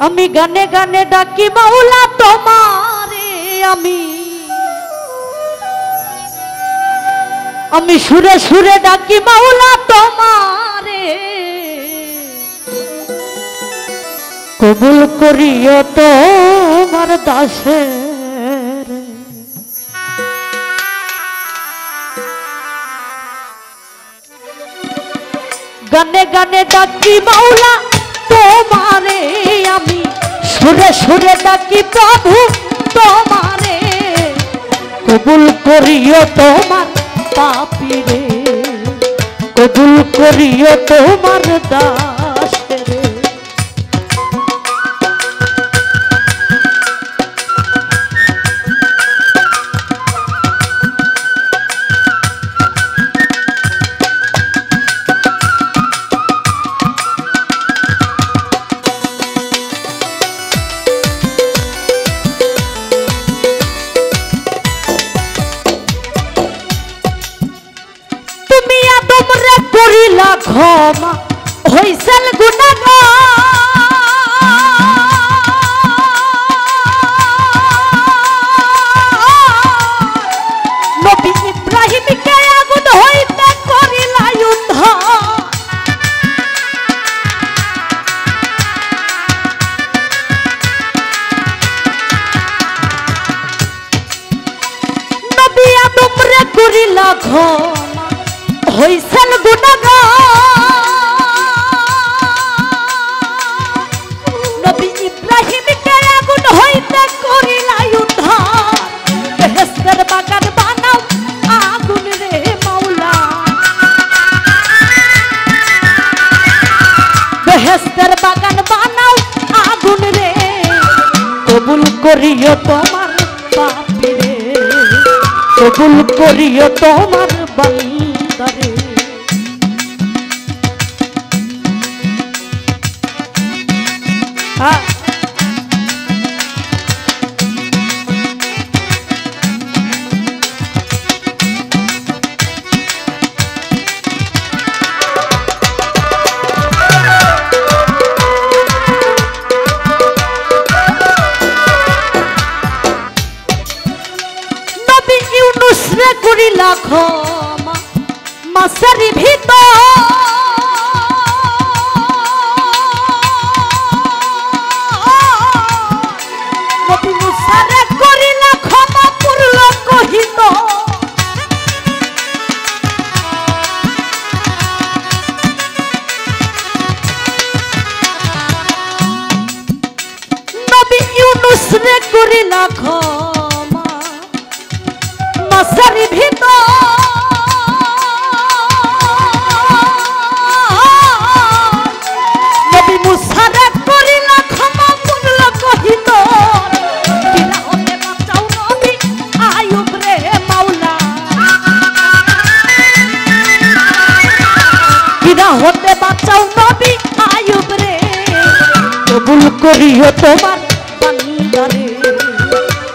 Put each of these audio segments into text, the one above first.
আমি গানে গানে ডাকি মাওলা তোমারে, আমি সুরে সুরে ডাকি মাওলা তোমারে, কবুল করিও তোমার দাসের। গানে গানে ডাকি মাওলা তোমারে, আমি সুরে সুরে ডাকি প্রভু তোমারে, কবুল করিও তোমার পাপীরে, কবুল করিও তোমার দাসেরে। করিলা ক্ষমা হইছেন গুনাহগার, নবী ইব্রাহিমকে আগুন হইতে করিলা উদ্ধার, নবী আদমরে করিলা ক্ষমা হইছেন গুনাহগার, নবী ইব্রাহিমকে আগুন হইতে করিলা উদ্ধার, বেহেশতের বাগান বানাও আগুন রে মাওলা, বেহেশতের বাগান বানাও আগুন রে, কবুল করিও তোমার পাপীরে, কবুল করিও তোমার বান্দারে। নবী ইউনূস রে করিলা ক্ষমা মাছের ভিতর, নবী মূসা রে করিলা ক্ষমা পুরল কহিত, নবী ইউনূস রে করিলা ক্ষমা মাছের ভিতর, নবী মূসা রে করিলা ক্ষমা পুরল কহিত, কিরা হতে বাঁচাও নবী আইয়ুব রে মাওলা, কিরা হতে বাঁচাও নবী আইয়ুব রে, কবুল করিও তোমার বান্দারে,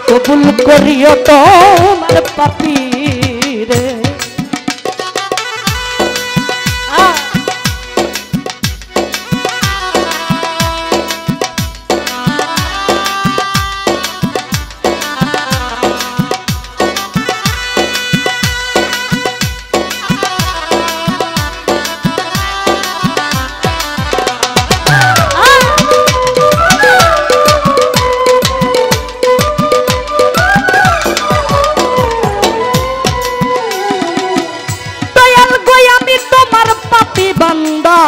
কবুল করিও তোমার পাপীরে। বান্দা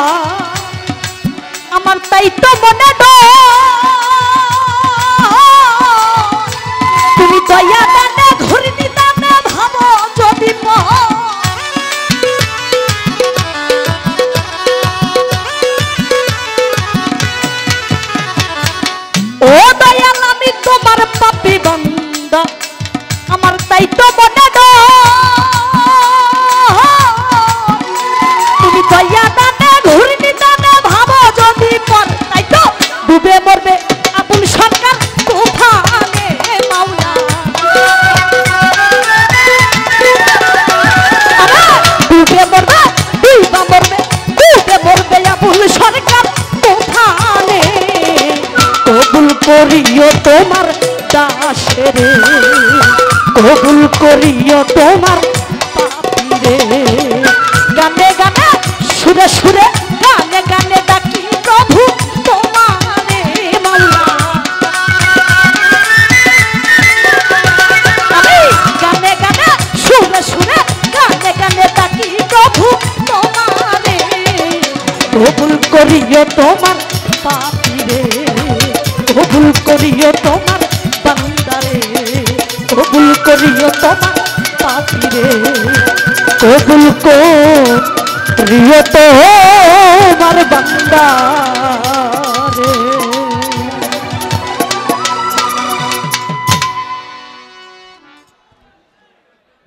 আমার তাই তো মনে তুমি দয়া দানে ঘুরনি দানে ভাবো যদি ও দয়াল আমি তোমার পাপী বান্দা আমার তাই তো মনে তুমি দয়া দানে ঘুরনি দানে ভাবো যদি পর, তাই তো ডুবে মরবে আবুল সরকার কোথানে মাওলা, ডুবে মরবে ডুবা মরবে ডুবে মরবে আবুল সরকার কোথানে, করিও তোমার দাসেরে, কবুল করিও তোমার পাপীরে। গানে গানে সুরে সুরে গানে গানে ডাকি প্রভু তোমারে মাওলা। আমি গানে গানে সুরে সুরে গানে গানে ডাকি প্রভু তোমারে, কবুল করিও তোমার পাপীরে, কবুল করিও তোমার বান্দারে, কবুল করিও তোমার পাপীরে, কবুল করিও তোমার বান্দা।